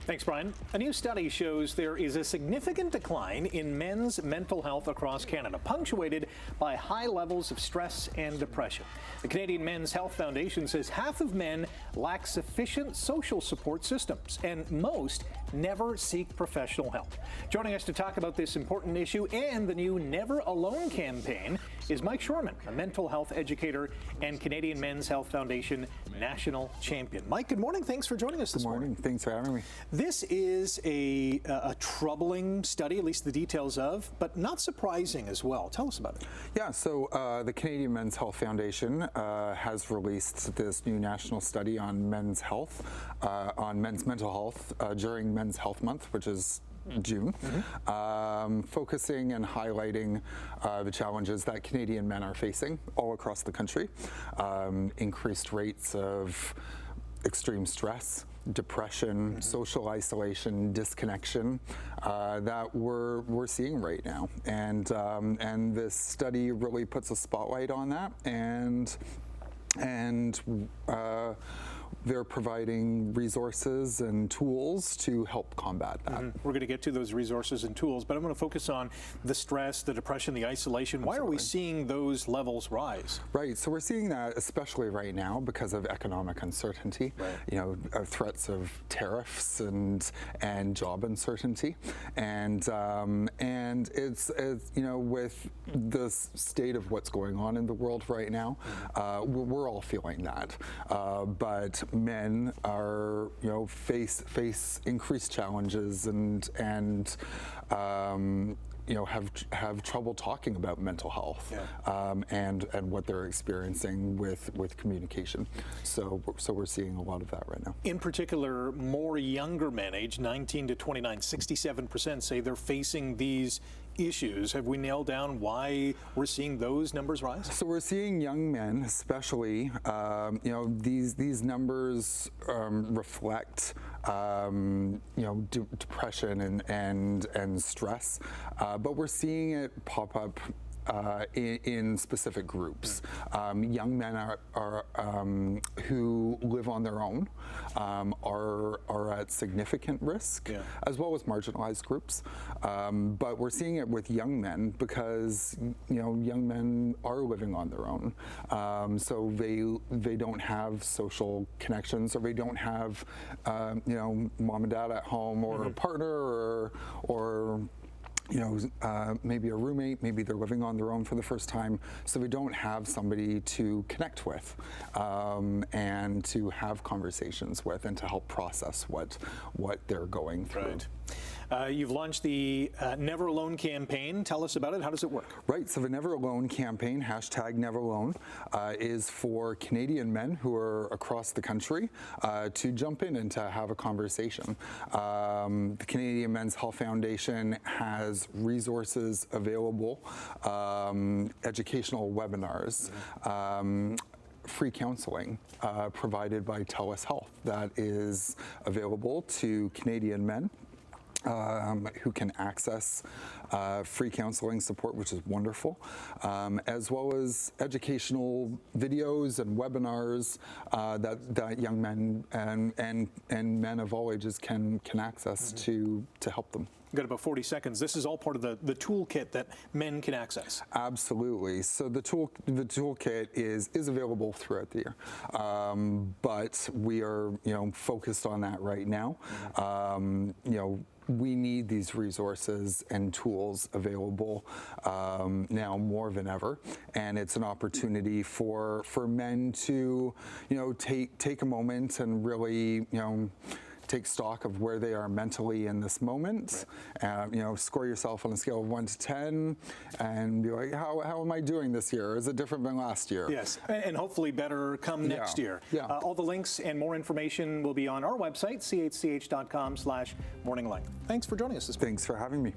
Thanks, Brian. A new study shows there is a significant decline in men's mental health across Canada, punctuated by high levels of stress and depression. The Canadian Men's Health Foundation says half of men lack sufficient social support systems, and most never seek professional help. Joining us to talk about this important issue and the new Never Alone campaign is Mike Shoreman, a mental health educator and Canadian Men's Health Foundation national champion. Mike, good morning. Thanks for joining us this morning. Thanks for having me. This is a troubling study, at least the details of, but not surprising as well. Tell us about it. Yeah, so the Canadian Men's Health Foundation has released this new national study on men's health, on men's mental health during Men's Health Month, which is June, focusing and highlighting the challenges that Canadian men are facing all across the country. Increased rates of extreme stress, depression, social isolation, disconnection that we're seeing right now, and this study really puts a spotlight on that, and they're providing resources and tools to help combat that. We're going to get to those resources and tools, but I'm going to focus on the stress, the depression, the isolation. Absolutely. Why are we seeing those levels rise? Right, so we're seeing that especially right now because of economic uncertainty, right. You know, threats of tariffs and job uncertainty, and it's you know, with the state of what's going on in the world right now, we're all feeling that, but men are, you know, face increased challenges and you know, have trouble talking about mental health, yeah. And what they're experiencing with communication. So we're seeing a lot of that right now. In particular, more younger men, aged 19 to 29, 67% say they're facing these issues. Have we nailed down why we're seeing those numbers rise? So we're seeing young men, especially, you know, these numbers reflect, you know, depression and stress, but we're seeing it pop up in specific groups. Young men are who live on their own are at significant risk, yeah. As well as marginalized groups. But we're seeing it with young men because, you know, young men are living on their own. So they don't have social connections, or they don't have you know, mom and dad at home, or a partner, or you know, maybe a roommate, maybe they're living on their own for the first time, so we don't have somebody to connect with and to have conversations with and to help process what they're going through. Right. You've launched the Never Alone campaign. Tell us about it. How does it work? Right. So the Never Alone campaign, #NeverAlone, is for Canadian men who are across the country to jump in and to have a conversation. The Canadian Men's Health Foundation has resources available, educational webinars, free counseling provided by TELUS Health that is available to Canadian men who can access free counseling support, which is wonderful, as well as educational videos and webinars that young men and men of all ages can access to help them. We've got about 40 seconds. This is all part of the toolkit that men can access. Absolutely. So the toolkit is available throughout the year, but we are, you know, focused on that right now. You know, we need these resources and tools available now more than ever, and it's an opportunity for men to, you know, take a moment and really, you know, take stock of where they are mentally in this moment. Right. You know, score yourself on a scale of 1 to 10 and be like, how am I doing this year? Is it different than last year? Yes, and hopefully better come next year. Yeah. All the links and more information will be on our website, chch.com/morninglight. Thanks for joining us this morning. Thanks for having me.